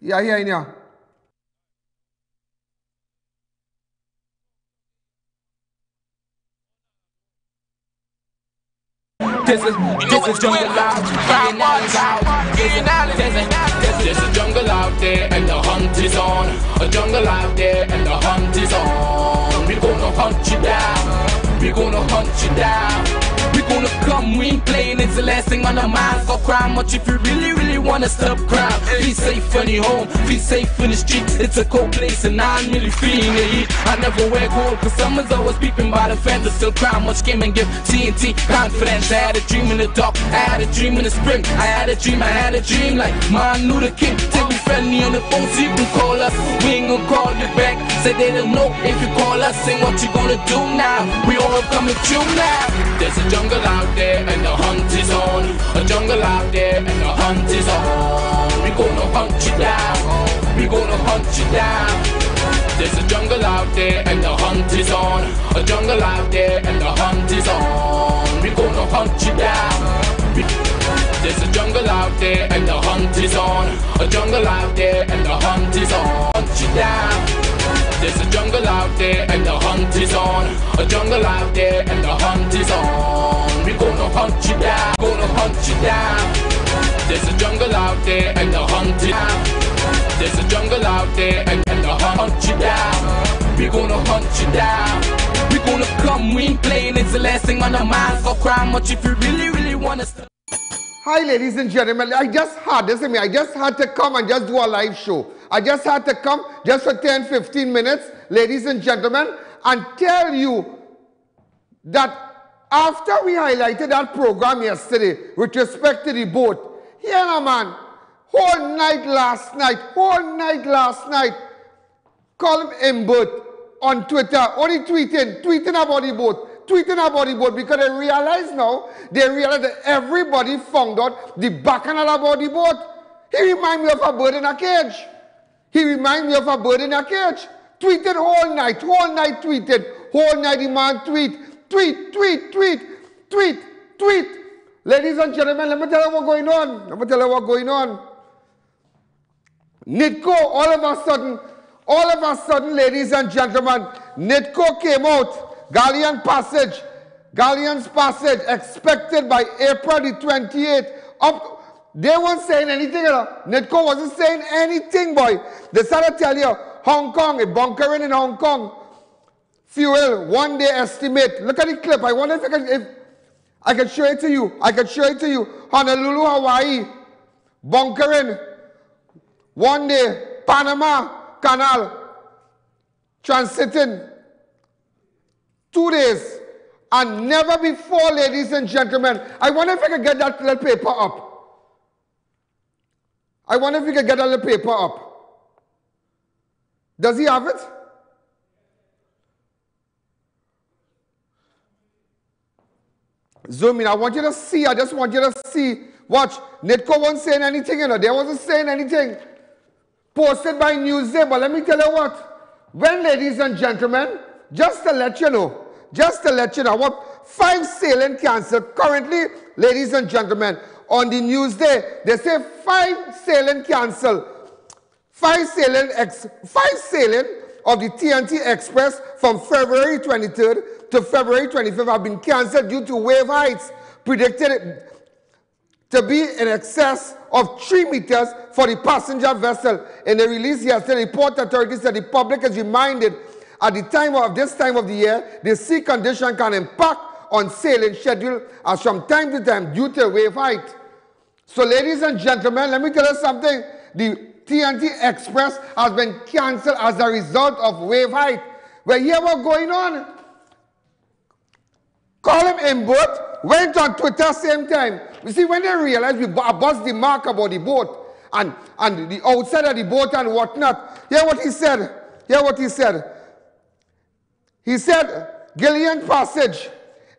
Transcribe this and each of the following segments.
Yeah, yeah. This is jungle out, there's a jungle out there and the hunt is on. A jungle out there and the hunt is on. We gonna hunt you down. We gonna hunt you down. We gonna come, we ain't playing, it's the last thing on our minds. Go crime much if you really wanna stop crime. Be safe in your home, be safe in the street. It's a cold place and I'm really feeling the heat. I never wear gold cause someone's always peeping by the fence. Still crime much game and give TNT confidence. I had a dream in the dark, I had a dream in the spring. I had a dream like Martin Luther King. Take me friendly on the phone so you can call us. We ain't gonna call you back. Say they don't know if you call us. Say what you gonna do now. We all coming through now. There's a jungle out there and the hunt is on. A jungle out there and the hunt is on. We gonna hunt you down. We gonna hunt you down. There's a jungle out there and the hunt is on. A jungle out there and the hunt is on. We gonna hunt you down. There's a jungle out there and the hunt is on. A jungle out there and the hunt is on. Hunt you down. There's a jungle out there and the hunt is on. A jungle out there and the hunt is on. We gonna hunt you down. Gonna hunt you down. There's a jungle out there and the hunt is on. There's a jungle out there and the hunt you down. We gonna hunt you down. We gonna come, we ain't playing, it's the last thing on our minds. Go crime much if you really wanna stop. Hi ladies and gentlemen, I just had to come and just do a live show. I just had to come just for 10-15 minutes, ladies and gentlemen, and tell you that after we highlighted that program yesterday with respect to the boat, here now man, whole night last night, call him IMBERT on Twitter, only tweeting about the boat. Because they realize that everybody found out the bacchanal about the boat. He remind me of a bird in a cage. Tweeted whole night tweeted. Whole night the man tweet. Ladies and gentlemen, let me tell you what's going on. NITCO, all of a sudden, ladies and gentlemen, NITCO came out. Galleon's passage expected by April the 28th. They weren't saying anything. NITCO wasn't saying anything, boy. They started to tell you, Hong Kong, a bunkering in Hong Kong. Fuel, 1 day estimate. Look at the clip. I wonder if I can show it to you. Honolulu, Hawaii, bunkering. 1 day, Panama Canal, transiting. 2 days. And never before, ladies and gentlemen. I wonder if I can get that little paper up. Does he have it? Zoom in. I want you to see. I just want you to see. Watch. NITCO wasn't saying anything, They wasn't saying anything. Posted by Newsday. But let me tell you what. When, ladies and gentlemen, just to let you know, what 5 sailing canceled. Currently, ladies and gentlemen, on the Newsday, they say 5 sailing canceled. 5 sailing of the TNT Express from February 23rd to February 25th have been cancelled due to wave heights predicted to be in excess of 3 meters for the passenger vessel. In a release yesterday, Port Authority said the public is reminded at this time of the year, the sea condition can impact on sailing schedule as from time to time due to wave height. So ladies and gentlemen, let me tell you something. The TNT Express has been cancelled as a result of wave height. Well, here what's going on. Call him IMBERT, went on Twitter same time. You see, when they realized we bust the mark about the boat and the outside of the boat and whatnot, hear what he said. He said, Galleon Passage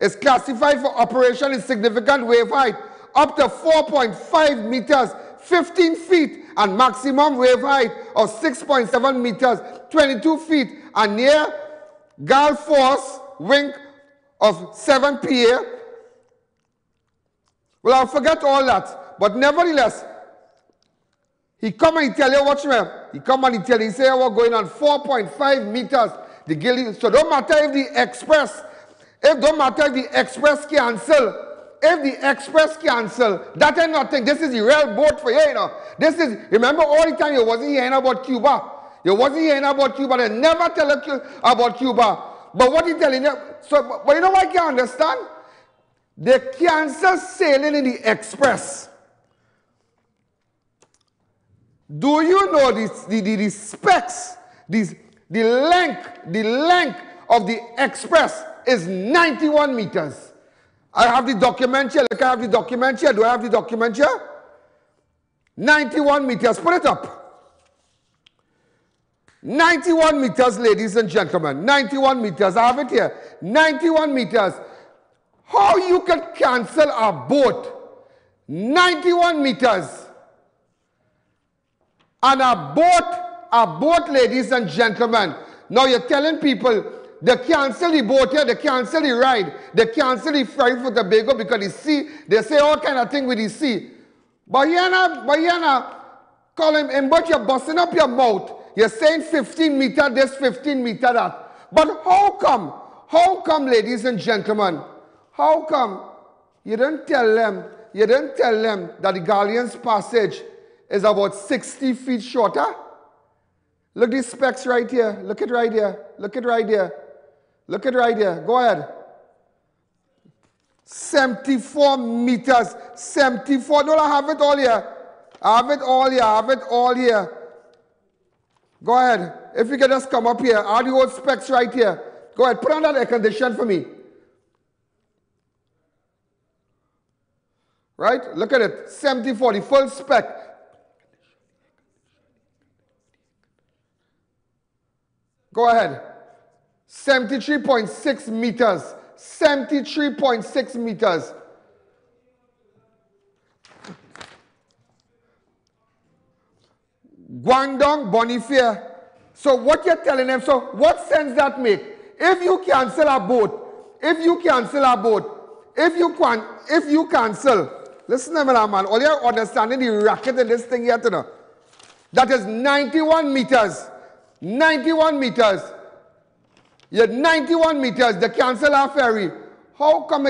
is classified for operation in significant wave height, up to 4.5 meters, 15 feet, and maximum wave height of 6.7 meters, 22 feet, and near gale force wind of 7 PA. Well, I'll forget all that, but nevertheless, He come and he tell you, watch me. He come and he tell you, he say, we're going on 4.5 meters. The Galleons. So don't matter if the express, don't matter if the express cancel. If the express cancel, that ain't nothing. This is the real boat for you, you know. This is, remember all the time you wasn't hearing about Cuba. You wasn't hearing about Cuba. They never tell you about Cuba. But what he telling you, so, but you know what I can understand? They cancel sailing in the express. Do you know the specs, the length of the express is 91 meters. I have the document here. Look, I have the document here. Do I have the document here? 91 meters. Put it up. 91 meters, ladies and gentlemen. 91 meters. I have it here. 91 meters. How you can cancel a boat? 91 meters. And a boat, ladies and gentlemen. Now you're telling people, they cancel the boat here, they cancel the ride, they cancel the ferry for Tobago because the sea, they say all kind of thing with the sea. But you're not calling IMBERT, you're busting up your mouth. You're saying 15 meter this, 15 meter that. But how come, ladies and gentlemen, how come you didn't tell them that the Galleon's passage is about 60 feet shorter? Look these specs right here. Look it right here. Look it right here. Look it right here. Go ahead. 74 meters. 74. No, I have it all here. I have it all here. I have it all here. Go ahead. If you can just come up here. I have the whole specs right here. Go ahead. Put on that air condition for me. Right? Look at it. 74. The full spec. Go ahead. 73.6 meters. 73.6 meters. Guangdong, Boniface. So what you're telling them, so what sense that make? If you cancel a boat, if you cancel, listen to me now, man. All you're understanding the racket in this thing here to know. That is 91 meters. 91 meters. You're 91 meters. They cancel our ferry. How come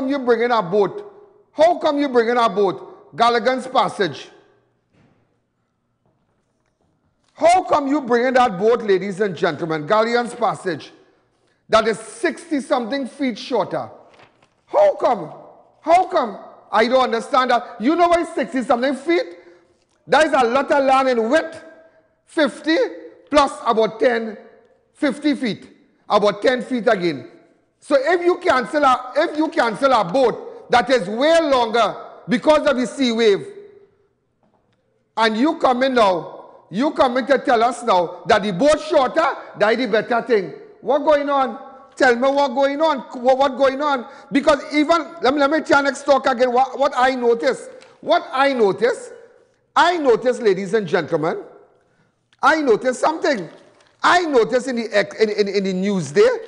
you bring in a boat? How come you bring in a boat? Galleon's Passage. How come you bring in that boat, ladies and gentlemen? Galleon's Passage. That is 60-something feet shorter. How come? How come? I don't understand that. You know why 60-something feet? That is a lot of land in width. 50 plus about 10, 50 feet. About 10 feet again. So if you cancel a boat that is way longer because of the sea wave, and you come in to tell us now that the boat shorter, that is the better thing. What going on? Tell me what going on. What going on? Because even, let me tell next talk again, what I noticed. What I noticed, ladies and gentlemen, I noticed something. I noticed in the news there,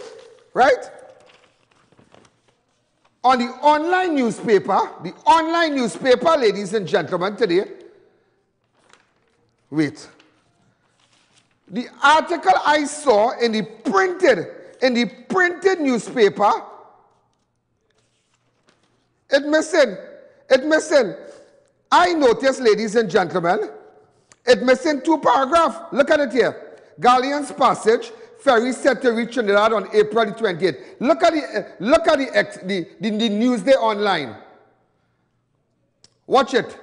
right? On the online newspaper, ladies and gentlemen, today, wait. The article I saw in the printed newspaper, it missing. I noticed, ladies and gentlemen, it missing 2 paragraphs. Look at it here. Galleon's Passage, ferry set to reach Trinidad on April the 28th. Look at the Newsday online. Watch it.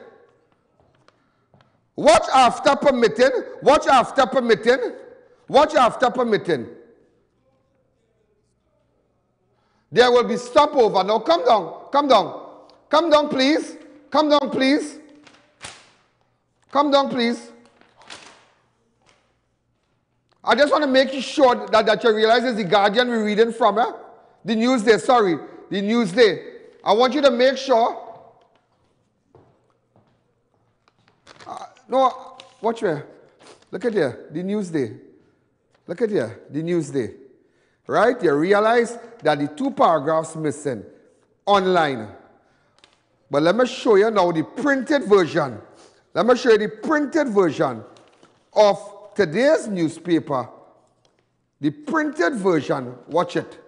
Watch after permitting. Watch after permitting. Watch after permitting. There will be stopover. Now come down. Come down. Come down, please. Come down, please. Come down, please. I just want to make sure that you realize it's the Guardian we're reading from. The Newsday, sorry. The Newsday. I want you to make sure. No, watch here. Look at here. The Newsday. Look at here. The Newsday. Right? You realize that the 2 paragraphs missing online. But let me show you now the printed version. Let me show you the printed version of today's newspaper. The printed version, watch it.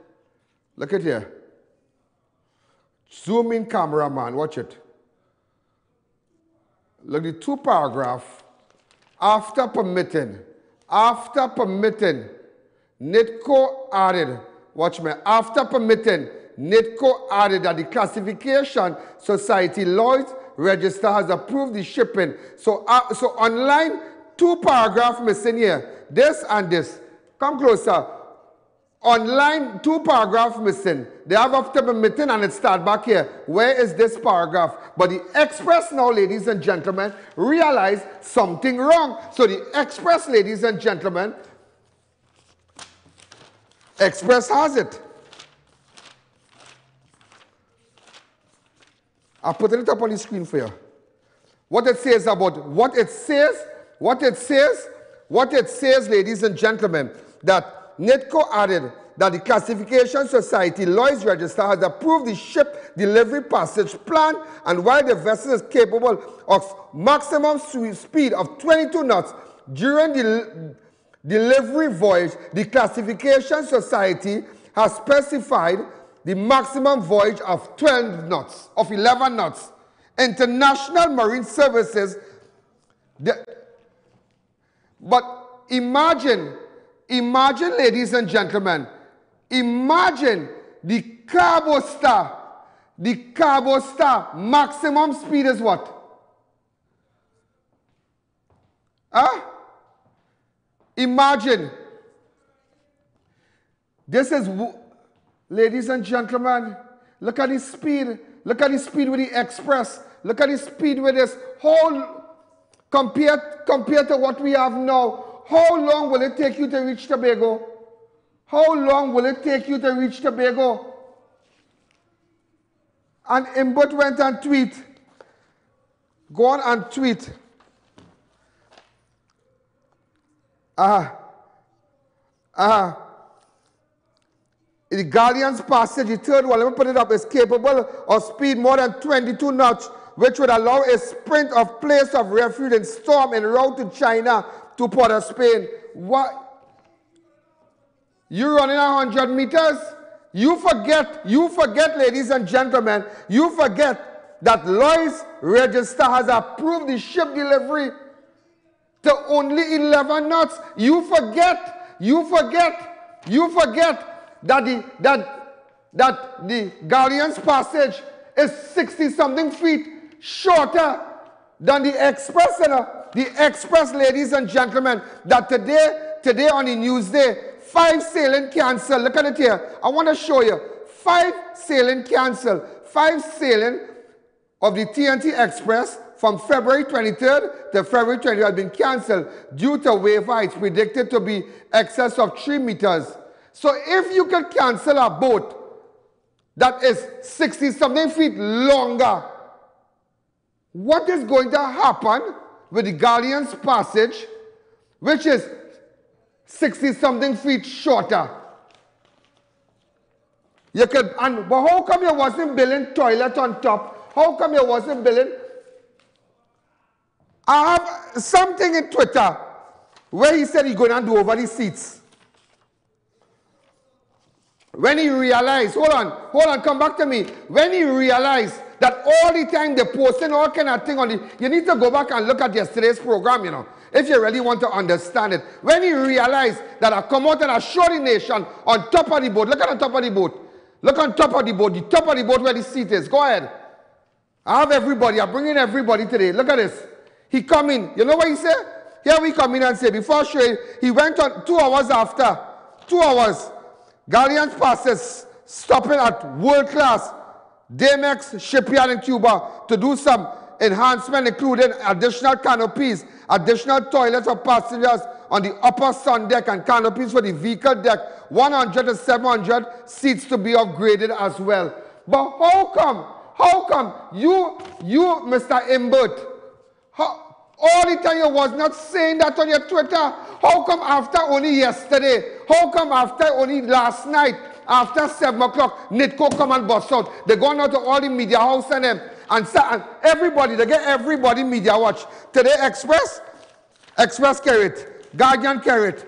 Look at here. Zoom in, cameraman, watch it. Look at the two paragraph. After permitting, NITCO added, watch me, after permitting, NITCO added that the Classification Society Lloyd's Register has approved the shipping. So online, two paragraphs missing here. This and this. Come closer. Online, two paragraphs missing. They have after permitting and it start back here. Where is this paragraph? But the Express now, ladies and gentlemen, realize something wrong. So the Express, ladies and gentlemen, Express has it. I'm putting it up on the screen for you. What it says about, what it says, ladies and gentlemen, that NITCO added that the Classification Society Lloyd's Register has approved the ship delivery passage plan, and while the vessel is capable of maximum speed of 22 knots during the delivery voyage, the Classification Society has specified the maximum voyage of 12 knots, of 11 knots. International Marine Services, but imagine, ladies and gentlemen, imagine the Carbo Star maximum speed is what? Huh? Imagine. This is, ladies and gentlemen, look at the speed. Look at the speed with the Express. Look at the speed with this whole, compared to what we have now. How long will it take you to reach Tobago? How long will it take you to reach Tobago? And IMBERT went and tweet. Go on and tweet. The Galleon's passage, the third one, let me put it up, is capable of speed more than 22 knots, which would allow a sprint of place of refuge in storm en route to China to Port of Spain. What? You running 100 meters? You forget, ladies and gentlemen, you forget that Lloyd's Register has approved the ship delivery to only 11 knots. You forget that the Galleon's passage is 60-something feet shorter than the Express. The Express, ladies and gentlemen, that today on the Newsday, 5 sailing cancelled. Look at it here. I want to show you. 5 sailing cancelled. 5 sailing of the TNT Express from February 23rd to February 20th has been cancelled due to wave heights predicted to be excess of 3 meters. So if you can cancel a boat that is 60-something feet longer, what is going to happen with the Galleon's passage, which is 60-something feet shorter? You could, but how come you wasn't building toilet on top? How come you wasn't building? I have something in Twitter where he said he's going to do over the seats. When he realized, hold on, come back to me. When he realized that all the time they're posting all kind of thing on the, you need to go back and look at yesterday's program, you know, if you really want to understand it. When he realized that I come out and I show the nation on top of the boat, look at the top of the boat. Look on top of the boat where the seat is. Go ahead. I have everybody, I'm bringing everybody today. Look at this. He come in, you know what he said? Here we come in and say, before I show you, he went on 2 hours after, 2 hours. Galleon's passes stopping at world-class Damex shipyard in Cuba to do some enhancement, including additional canopies, additional toilets for passengers on the upper sun deck, and canopies for the vehicle deck. 100 to 700 seats to be upgraded as well. But how come you, Mr. IMBERT, all the time you was not saying that on your Twitter? How come after only yesterday? How come after only last night, after 7 o'clock, NITCO come and bust out? They gone out to all the media house and them, And everybody, they get everybody media watch. Today Express carry it. Guardian carry it.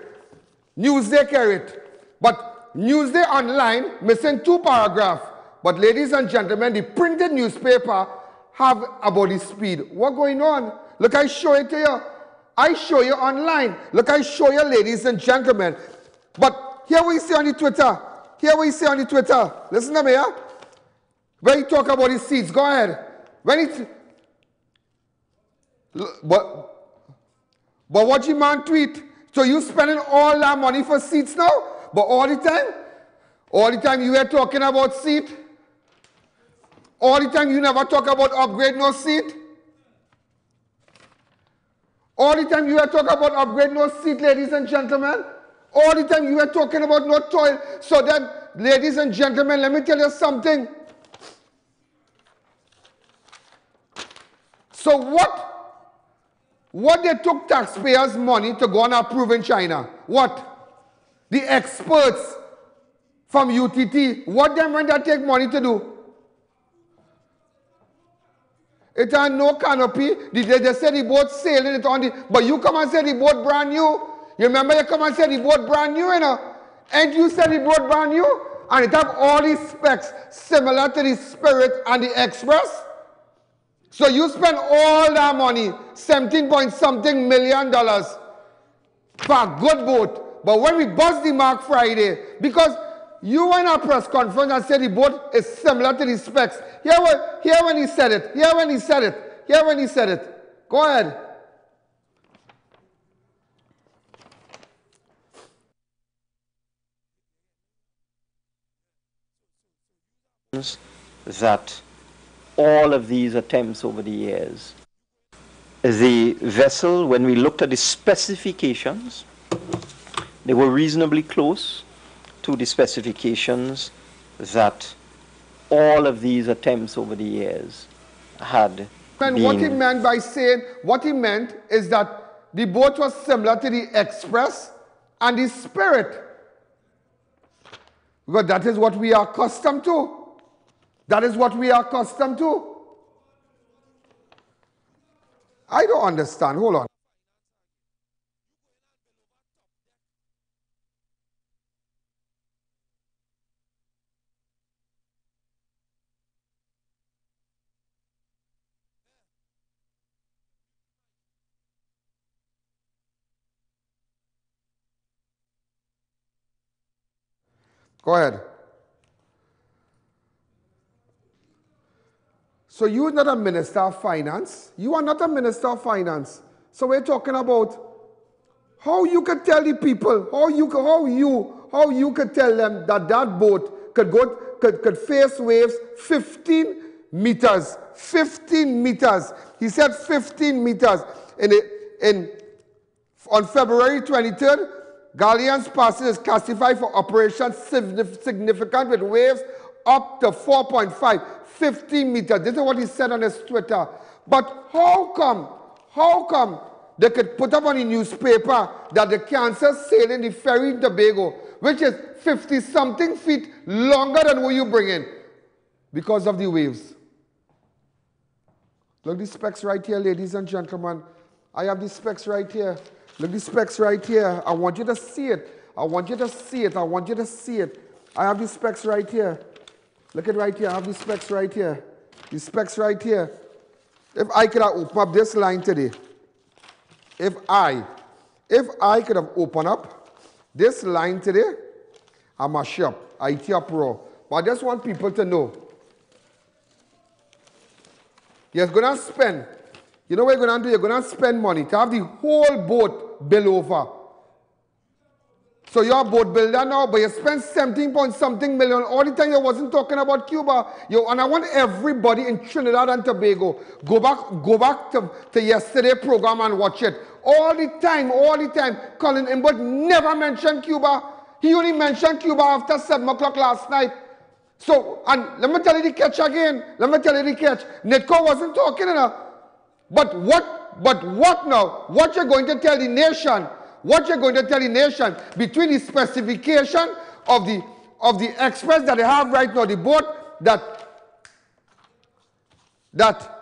Newsday carry it. But Newsday online missing 2 paragraphs. But ladies and gentlemen, the printed newspaper have about the speed. What going on? Look, I show it to you. I show you online. Look, I show you, ladies and gentlemen. But here we see on the Twitter. Here we see on the Twitter. Listen to me, yeah? When you talk about the seats, go ahead. When it, but what you man tweet? So you spending all that money for seats now? But all the time you were talking about seat? All the time you never talk about upgrade no seat? All the time you were talking about upgrade no seat, ladies and gentlemen? All the time you were talking about no toilet. So then, ladies and gentlemen, let me tell you something. So what they took taxpayers' money to go and approve in China? What? The experts from UTT, what them when they take money to do? It had no canopy. They said the boat sailing it on the, but you come and say the boat brand new. You remember you come and say the boat brand new, you know? And you said the boat brand new? And it have all these specs similar to the Spirit and the Express? So you spend all that money, 17-point-something million for a good boat. But when we bust the mark Friday, because you went to a press conference and said the boat is similar to the specs. Here when he said it. Here when he said it. Here when he said it. Go ahead. That all of these attempts over the years, the vessel, when we looked at the specifications, they were reasonably close to the specifications that all of these attempts over the years had been. What he meant by saying, what he meant is that the boat was similar to the Express and the Spirit. Because that is what we are accustomed to. That is what we are accustomed to. I don't understand. Hold on. Go ahead. So you are not a minister of finance. You are not a minister of finance. So we're talking about how you could tell the people, how you could tell them that that boat could face waves 15 meters. 15 meters. He said 15 meters. On February 23rd, Galleon's passengers classified for operations significant with waves up to 4.5. 15 meters. This is what he said on his Twitter. But how come they could put up on the newspaper that they cancel sailing the ferry in Tobago, which is 50-something feet longer than what you bring in, because of the waves? Look the specs right here, ladies and gentlemen. I have the specs right here. Look the specs right here. I want you to see it. I want you to see it. I want you to see it. I have the specs right here. Look at right here. I have the specs right here. The specs right here. If I could have opened up this line today, if I could have opened up this line today, I'm a shop. I IT up raw. But I just want people to know. You're going to spend, you know what you're going to do? You're going to spend money to have the whole boat built over. So you're a boat builder now, but you spent 17-point-something million. All the time you wasn't talking about Cuba. And I want everybody in Trinidad and Tobago, go back to yesterday's program and watch it. All the time, Colin IMBERT never mentioned Cuba. He only mentioned Cuba after 7 o'clock last night. So, and let me tell you the catch again. Let me tell you the catch. Netco wasn't talking enough. But what now? What you're going to tell the nation? What you're going to tell the nation between the specification of the Express that they have right now, the boat that that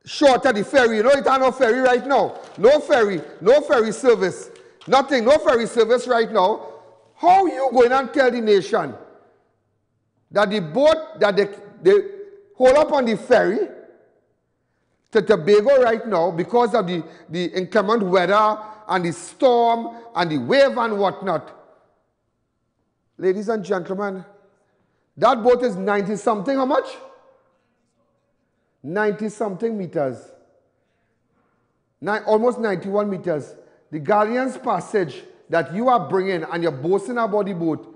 shorter the ferry. You know, it ain't no ferry right now. No ferry service. Nothing, no ferry service right now. How you going and tell the nation that the boat that they hold up on the ferry to Tobago right now because of the inclement weather and the storm and the wave and whatnot? Ladies and gentlemen, that boat is 90-something, how much? 90-something meters. Almost 91 meters. The Galleon's passage that you are bringing and you're boasting about the boat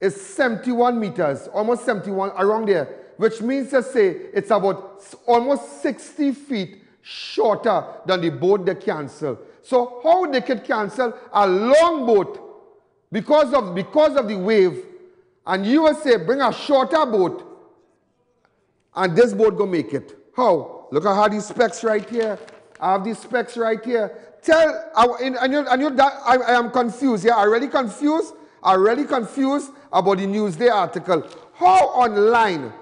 is 71 meters, almost 71, around there, which means to say it's about almost 60 feet shorter than the boat they cancel. So how they could cancel a long boat because of the wave, and you will say bring a shorter boat and this boat go make it? How? Look at how these specs right here. I have these specs right here. I am confused. Yeah, already confused about the Newsday article. How online,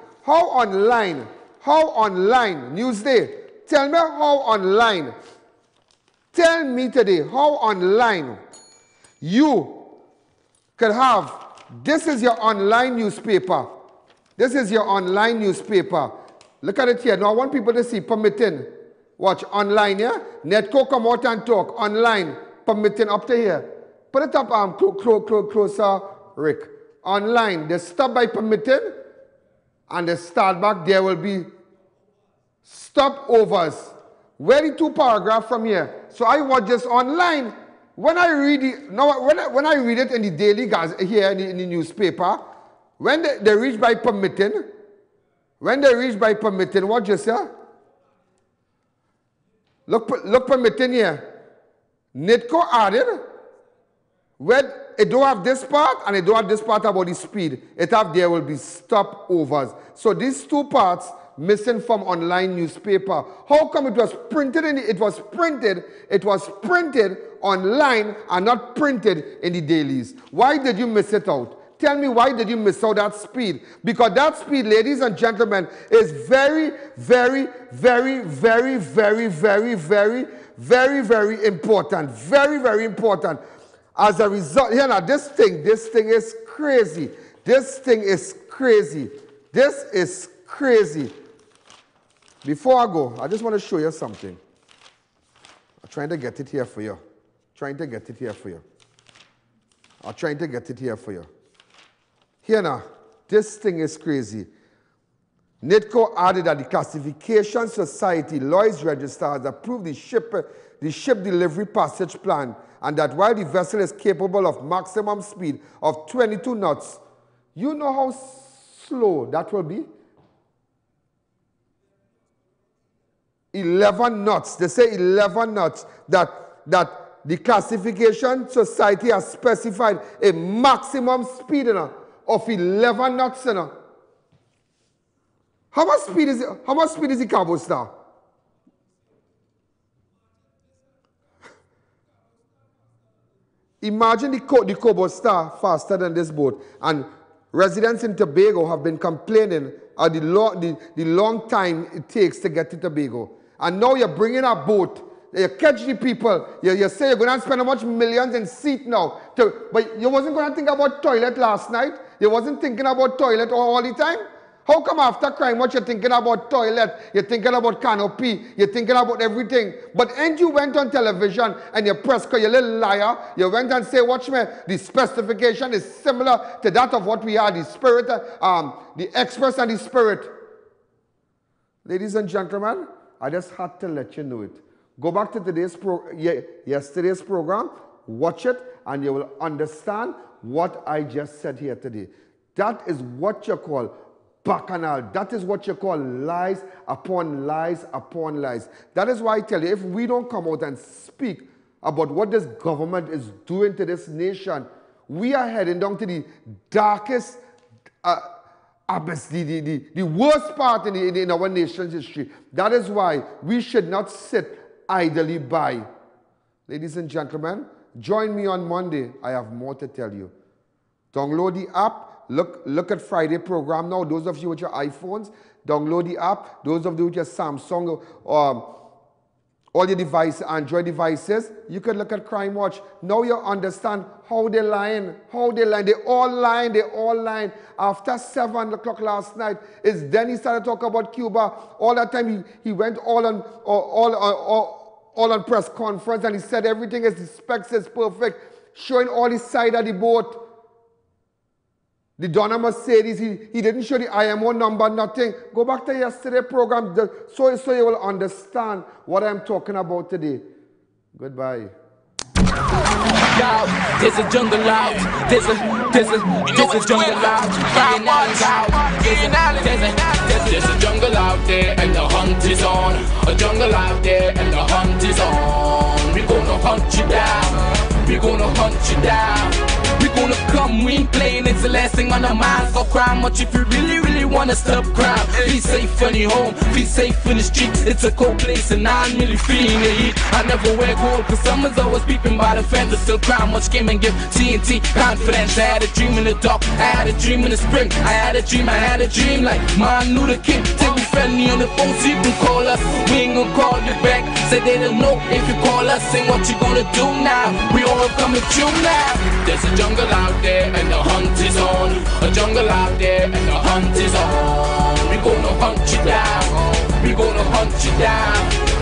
Newsday, tell me how online. Tell me today how online you could have, this is your online newspaper. This is your online newspaper. Look at it here. Now I want people to see permitting. Watch, online, yeah? Netco come out and talk. Online, permitting up to here. Put it up, closer, Rick. Online, they stop by permitting, and they start back. There will be stopovers. Very two paragraphs from here. So I watch this online. When I read it, when I read it in the daily here in the newspaper, when they reach by permitting, what you say? Look permitting here. Netco added, where it don't have this part and it don't have this part about the speed. There will be stopovers. So these two parts missing from online newspaper. How come it was printed it was printed online and not printed in the dailies? Why did you miss it out? Tell me, why did you miss out that speed? Because that speed, ladies and gentlemen, is very, very, very, very, very, very, very, very, very important. Very, very important. As a result, here now, this thing is crazy. This thing is crazy. This is crazy. Before I go, I just want to show you something. I'm trying to get it here for you. Here now, this thing is crazy. NITCO added that the Classification Society Lloyd's Register has approved the ship delivery passage plan, and that while the vessel is capable of maximum speed of 22 knots, you know how slow that will be? 11 knots. They say 11 knots that the Classification Society has specified a maximum speed of 11 knots. How much speed is the Cabo Star? Imagine the Cabo Star faster than this boat. And residents in Tobago have been complaining of the long time it takes to get to Tobago. And now you're bringing a boat. You catch the people. You say you're going to spend how much millions in seat now. But you wasn't going to think about toilet last night. You wasn't thinking about toilet all the time. How come after crime, what you're thinking about toilet, you're thinking about canopy, you're thinking about everything? But and you went on television and you pressed, you little liar, you went and say, watch me, the specification is similar to that of what we are, the Spirit, the Express and the Spirit. Ladies and gentlemen, I just had to let you know it. Go back to yesterday's program, watch it, and you will understand what I just said here today. That is what you call bacchanal. That is what you call lies upon lies upon lies. That is why I tell you, if we don't come out and speak about what this government is doing to this nation, we are heading down to the darkest abyss, the worst part in our nation's history. That is why we should not sit idly by. Ladies and gentlemen, join me on Monday. I have more to tell you. Download the app. Look at Friday program now. Those of you with your iPhones, Download the app. Those of you with your Samsung or all your devices, Android devices, you can look at Crime Watch. Now you understand how they're lying, They all lying. After 7 o'clock last night, is then he started talking about Cuba. All that time he went all on press conference and he said everything is, the specs is perfect, showing all his side of the boat. The Donna Mercedes, he didn't show the IMO number, nothing. Go back to yesterday's program so you will understand what I'm talking about today. Goodbye. There's a jungle out. There's a jungle out. There's a jungle out there and the hunt is on. A jungle out there and the hunt is on. We gonna hunt you down. We gonna hunt you down. We gonna come, we ain't playing, it's the last thing on our minds. Stop crime much if you really wanna stop crime. Be safe in your home, be safe in the streets. It's a cold place and I'm really feeling the heat. I never wear gold cause someone's always peeping by the fence. Still crime much came and give TNT confidence. I had a dream in the dark, I had a dream in the spring. I had a dream like Martin Luther King. Take me friendly on the phone so you can call us. We ain't gonna call you back, say they don't know if you call us. Say what you gonna do now, we all coming through now. There's a jungle out there and the hunt is on. A jungle out there and the hunt is on. We gonna hunt you down. We gonna hunt you down.